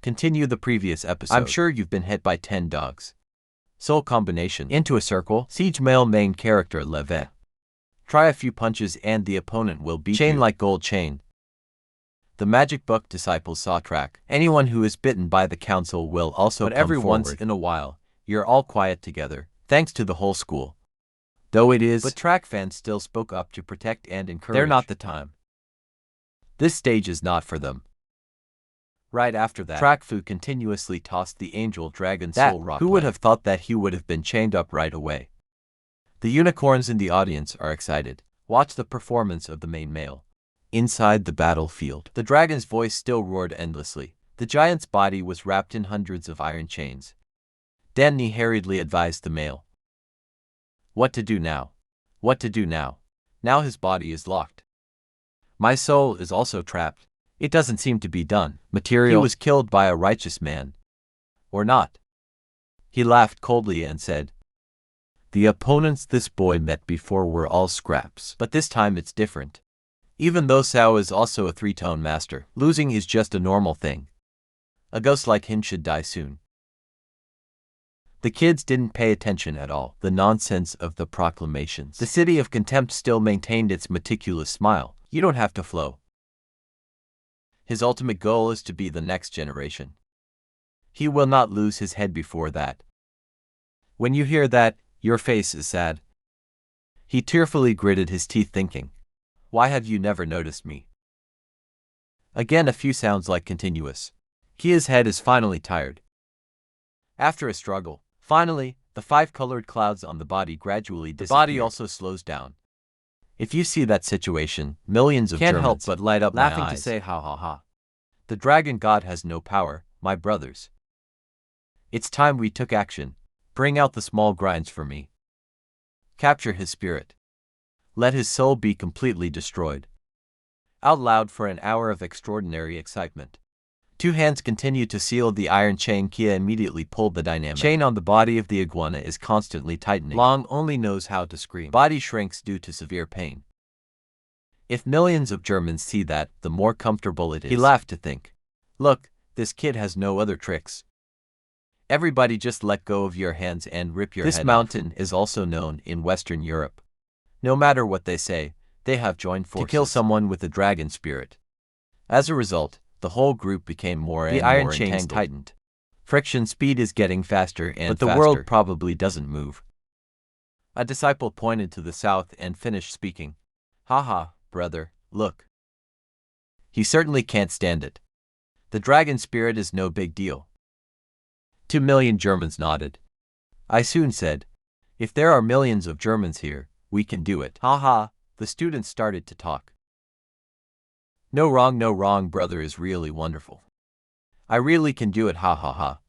Continue the previous episode. I'm sure you've been hit by 10 dogs. Soul combination. Into a circle. Siege male main character revered. Try a few punches and the opponent will beat you. Chain like gold chain. The magic book disciples saw track. Anyone who is bitten by the council will also come forward. But every once in a while, you're all quiet together, thanks to the whole school. Though it is, but track fans still spoke up to protect and encourage. They're not the time. This stage is not for them. Right after that, track fu continuously tossed the angel dragon soul rock. Who would have thought that he would have been chained up right away? The unicorns in the audience are excited. Watch the performance of the main male. Inside the battlefield, the dragon's voice still roared endlessly. The giant's body was wrapped in hundreds of iron chains. Danny hurriedly advised the male. What to do now? What to do now? Now his body is locked. My soul is also trapped. It doesn't seem to be done. Material. He was killed by a righteous man. Or not. He laughed coldly and said, the opponents this boy met before were all scraps. But this time it's different. Even though Sao is also a three-tone master, losing is just a normal thing. A ghost like him should die soon. The kids didn't pay attention at all. The nonsense of the proclamations. The city of contempt still maintained its meticulous smile. You don't have to flow. His ultimate goal is to be the next generation. He will not lose his head before that. When you hear that, your face is sad. He tearfully gritted his teeth thinking, why have you never noticed me? Again a few sounds like continuous. Kia's head is finally tired. After a struggle, finally, the 5 colored clouds on the body gradually disappear. The body also slows down. If you see that situation, millions of Germans can't help but light up laughing to say ha ha ha. The dragon god has no power, my brothers. It's time we took action. Bring out the small grinds for me. Capture his spirit. Let his soul be completely destroyed. Out loud for an hour of extraordinary excitement. 2 hands continue to seal the iron chain. Kia immediately pulled the dynamic chain on the body of the iguana is constantly tightening. Long only knows how to scream. Body shrinks due to severe pain. If millions of Germans see that, the more comfortable it is. He laughed to think, look, this kid has no other tricks. Everybody just let go of your hands and rip your head off. This mountain is also known in Western Europe. No matter what they say, they have joined forces to kill someone with the dragon spirit. As a result, the whole group became more and more entangled. The iron chains tightened. Friction speed is getting faster and faster. But the world probably doesn't move. A disciple pointed to the south and finished speaking. Haha, brother, look. He certainly can't stand it. The dragon spirit is no big deal. 2 million Germans nodded. I soon said, if there are millions of Germans here, we can do it. Haha, the students started to talk. No wrong, brother is really wonderful. I really can do it, ha ha ha.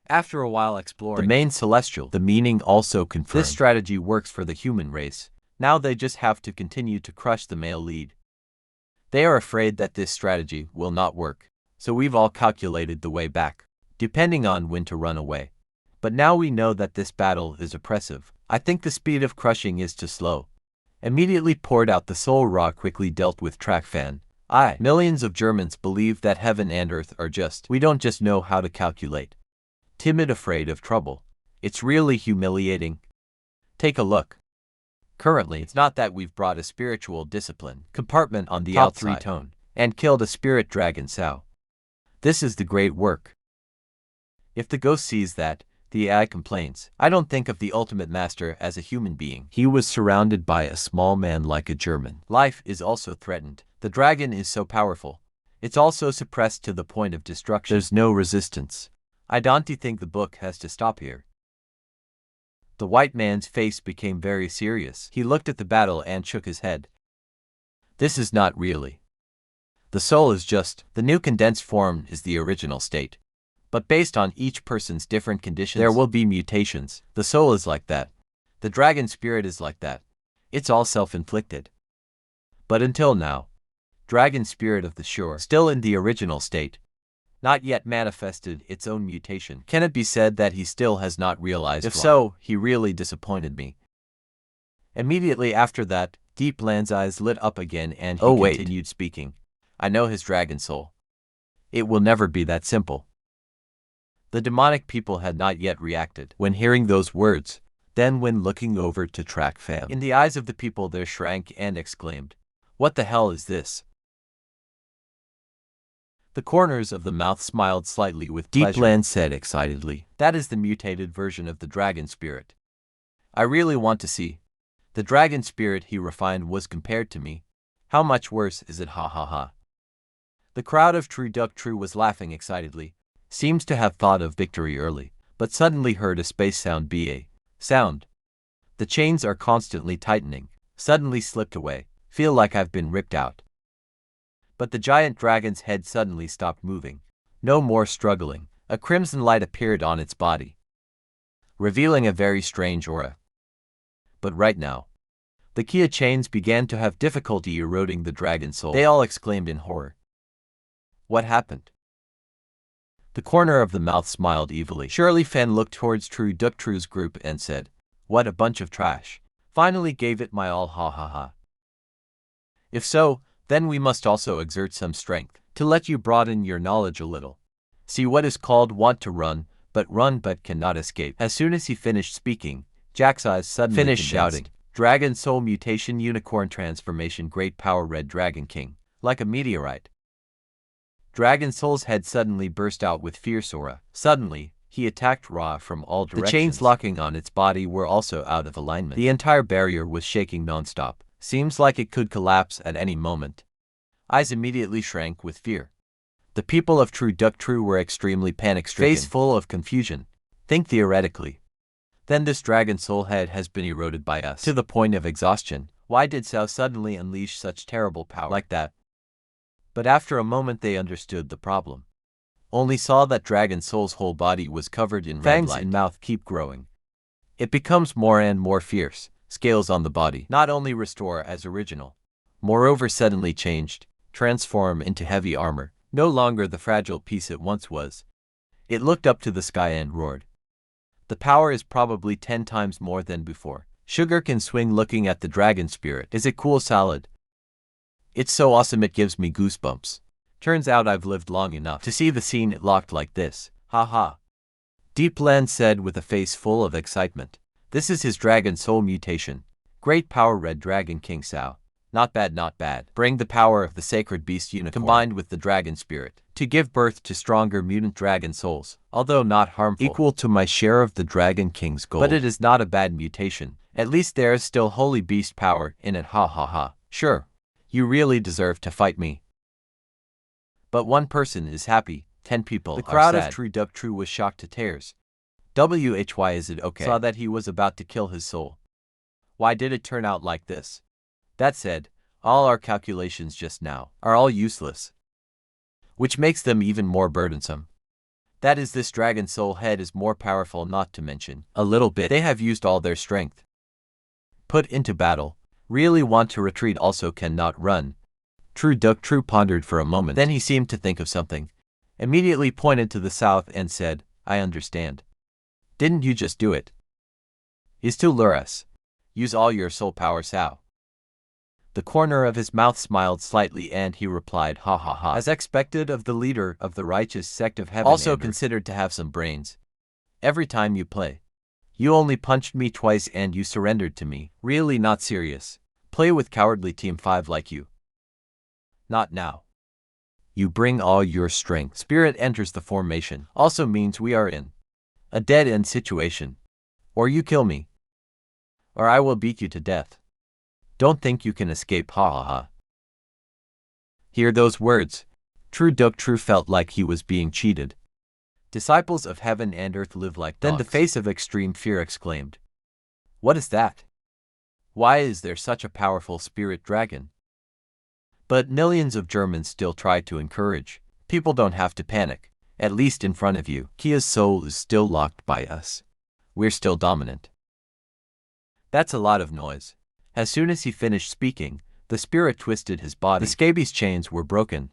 After a while exploring the main celestial, the meaning also confirmed. This strategy works for the human race. Now they just have to continue to crush the male lead. They are afraid that this strategy will not work, so we've all calculated the way back, depending on when to run away. But now we know that this battle is oppressive. I think the speed of crushing is too slow. Immediately poured out the soul raw quickly dealt with track fan. Millions of Germans believe that heaven and earth are just. We don't just know how to calculate. Timid, afraid of trouble. It's really humiliating. Take a look. Currently, it's not that we've brought a spiritual discipline compartment on the outside 3-tone and killed a spirit dragon Sao. This is the great work. If the ghost sees that, the AI complains. I don't think of the ultimate master as a human being. He was surrounded by a small man like a German. Life is also threatened. The dragon is so powerful. It's also suppressed to the point of destruction. There's no resistance. I don't think the book has to stop here. The white man's face became very serious. He looked at the battle and shook his head. This is not really. The soul is just. The new condensed form is the original state. But based on each person's different conditions, there will be mutations. The soul is like that. The dragon spirit is like that. It's all self-inflicted. But until now, dragon spirit of the shore, still in the original state, not yet manifested its own mutation. Can it be said that he still has not realized? If so, he really disappointed me. Immediately after that, Deep Land's eyes lit up again and he continued speaking. I know his dragon soul. It will never be that simple. The demonic people had not yet reacted when hearing those words. Then when looking over to track Fam, in the eyes of the people there shrank and exclaimed, "What the hell is this?" The corners of the mouth smiled slightly with pleasure. Deep Land said excitedly, "That is the mutated version of the dragon spirit. I really want to see. The dragon spirit he refined was compared to me. How much worse is it, ha ha ha." The crowd of True Duck True was laughing excitedly, seems to have thought of victory early, but suddenly heard a space sound sound. The chains are constantly tightening, suddenly slipped away, feel like I've been ripped out. But the giant dragon's head suddenly stopped moving. No more struggling, a crimson light appeared on its body, revealing a very strange aura. But right now, the Kia chains began to have difficulty eroding the dragon's soul. They all exclaimed in horror. What happened? The corner of the mouth smiled evilly. Shirley Fen looked towards True Duck True's group and said, "What a bunch of trash. Finally gave it my all, ha ha ha. If so, then we must also exert some strength to let you broaden your knowledge a little. See what is called want to run but cannot escape." As soon as he finished speaking, Jack's eyes suddenly finished shouting, "Dragon Soul Mutation Unicorn Transformation Great Power Red Dragon King," like a meteorite. Dragon Soul's head suddenly burst out with fierce aura. Suddenly, he attacked Ra from all directions. The chains locking on its body were also out of alignment. The entire barrier was shaking non-stop. Seems like it could collapse at any moment. Eyes immediately shrank with fear. The people of True Duck True were extremely panic-stricken. Face full of confusion. Think theoretically. Then this dragon soul head has been eroded by us to the point of exhaustion. Why did Cao suddenly unleash such terrible power like that? But after a moment they understood the problem. Only saw that Dragon Soul's whole body was covered in red light. Fangs and mouth keep growing. It becomes more and more fierce. Scales on the body not only restore as original, moreover suddenly changed, transform into heavy armor, no longer the fragile piece it once was. It looked up to the sky and roared. The power is probably 10 times more than before. Sugar can swing looking at the dragon spirit. Is it cool salad? It's so awesome it gives me goosebumps. Turns out I've lived long enough to see the scene it locked like this. Ha ha. Deep Land said with a face full of excitement. This is his dragon soul mutation. Great power Red Dragon King Cao. Not bad, not bad. Bring the power of the sacred beast unicorn combined with the dragon spirit to give birth to stronger mutant dragon souls, although not harmful, equal to my share of the Dragon King's gold. But it is not a bad mutation. At least there is still holy beast power in it, ha ha ha. Sure. You really deserve to fight me. But one person is happy, 10 people are sad. The crowd of True Duck True was shocked to tears. Why is it okay? Saw that he was about to kill his soul. Why did it turn out like this? That said, all our calculations just now are all useless, which makes them even more burdensome. That is, this dragon soul head is more powerful, not to mention a little bit. They have used all their strength. Put into battle. Really want to retreat, also cannot run. True Duck True pondered for a moment. Then he seemed to think of something. Immediately pointed to the south and said, I understand. Didn't you just do it? Is to lure us. Use all your soul power, Cao. The corner of his mouth smiled slightly and he replied, ha ha ha. As expected of the leader of the righteous sect of heaven, also considered to have some brains. Every time you play. You only punched me twice and you surrendered to me. Really not serious. Play with cowardly team 5 like you. Not now. You bring all your strength. Spirit enters the formation. Also means we are in a dead-end situation. Or you kill me. Or I will beat you to death. Don't think you can escape, ha ha ha. Hear those words. True Duck True felt like he was being cheated. Disciples of heaven and earth live like dogs. Then the face of extreme fear exclaimed. What is that? Why is there such a powerful spirit dragon? But millions of Germans still try to encourage. People don't have to panic, at least in front of you. Kia's soul is still locked by us. We're still dominant. That's a lot of noise. As soon as he finished speaking, the spirit twisted his body. The scabies chains were broken.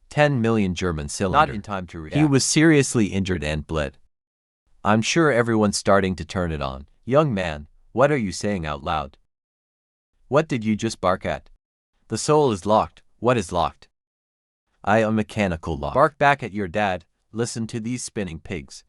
10 million German cylinder. Not in time to react. He was seriously injured and bled. I'm sure everyone's starting to turn it on. Young man, what are you saying out loud? What did you just bark at? The soul is locked. What is locked? I am mechanical lock. Bark back at your dad. Listen to these spinning pigs.